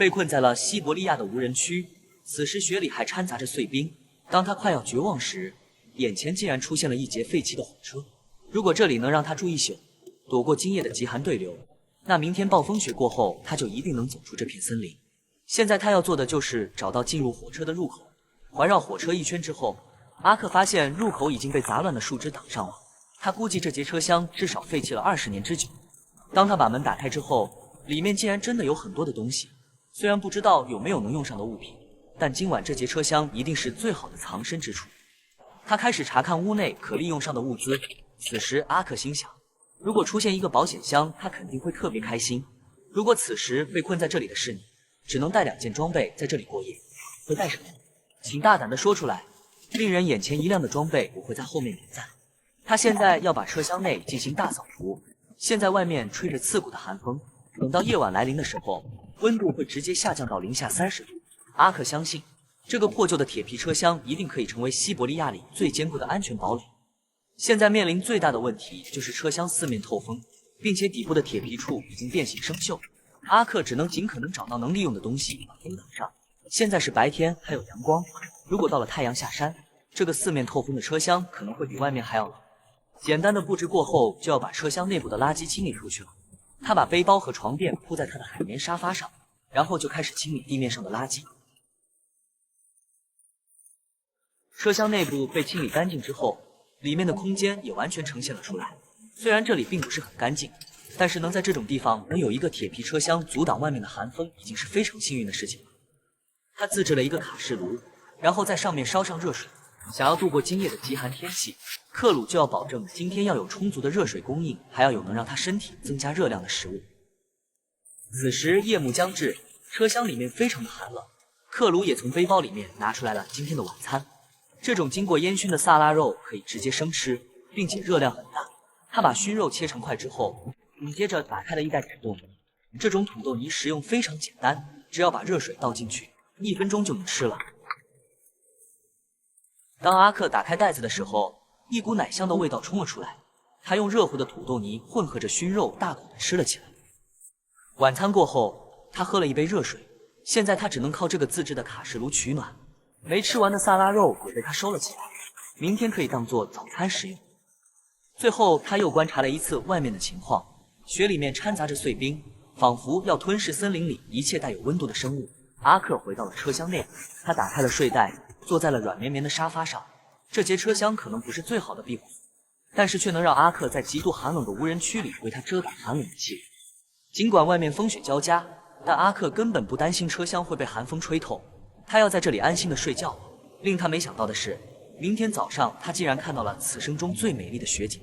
被困在了西伯利亚的无人区。此时雪里还掺杂着碎冰。当他快要绝望时，眼前竟然出现了一节废弃的火车。如果这里能让他住一宿，躲过今夜的极寒对流，那明天暴风雪过后，他就一定能走出这片森林。现在他要做的就是找到进入火车的入口。环绕火车一圈之后，阿克发现入口已经被杂乱的树枝挡上了。他估计这节车厢至少废弃了20年之久。当他把门打开之后，里面竟然真的有很多的东西。虽然不知道有没有能用上的物品，但今晚这节车厢一定是最好的藏身之处。他开始查看屋内可利用上的物资。此时阿克心想，如果出现一个保险箱，他肯定会特别开心。如果此时被困在这里的是你，只能带2件装备在这里过夜，会带什么？请大胆地说出来。令人眼前一亮的装备，我会在后面点赞。他现在要把车厢内进行大扫除。现在外面吹着刺骨的寒风，等到夜晚来临的时候，温度会直接下降到-30度。阿克相信，这个破旧的铁皮车厢一定可以成为西伯利亚里最坚固的安全堡垒。现在面临最大的问题就是车厢四面透风，并且底部的铁皮处已经变形生锈。阿克只能尽可能找到能利用的东西把风挡上。现在是白天，还有阳光。如果到了太阳下山，这个四面透风的车厢可能会比外面还要冷。简单的布置过后，就要把车厢内部的垃圾清理出去了。他把背包和床垫铺在他的海绵沙发上，然后就开始清理地面上的垃圾。车厢内部被清理干净之后，里面的空间也完全呈现了出来。虽然这里并不是很干净，但是能在这种地方能有一个铁皮车厢阻挡外面的寒风，已经是非常幸运的事情了。他自制了一个卡式炉，然后在上面烧上热水。想要度过今夜的极寒天气，克鲁就要保证今天要有充足的热水供应，还要有能让他身体增加热量的食物。此时夜幕将至，车厢里面非常的寒冷。克鲁也从背包里面拿出来了今天的晚餐。这种经过烟熏的萨拉肉可以直接生吃，并且热量很大。他把熏肉切成块之后，紧接着打开了一袋土豆泥。这种土豆泥食用非常简单，只要把热水倒进去，1分钟就能吃了。当阿克打开袋子的时候，一股奶香的味道冲了出来。他用热乎的土豆泥混合着熏肉大口的吃了起来。晚餐过后，他喝了一杯热水。现在他只能靠这个自制的卡式炉取暖。没吃完的萨拉肉也被他收了起来，明天可以当做早餐食用。最后他又观察了一次外面的情况，雪里面掺杂着碎冰，仿佛要吞噬森林里一切带有温度的生物。阿克回到了车厢内，他打开了睡袋，坐在了软绵绵的沙发上。这节车厢可能不是最好的庇护所，但是却能让阿克在极度寒冷的无人区里为他遮挡寒冷的气。尽管外面风雪交加，但阿克根本不担心车厢会被寒风吹透。他要在这里安心的睡觉。令他没想到的是，明天早上他竟然看到了此生中最美丽的雪景。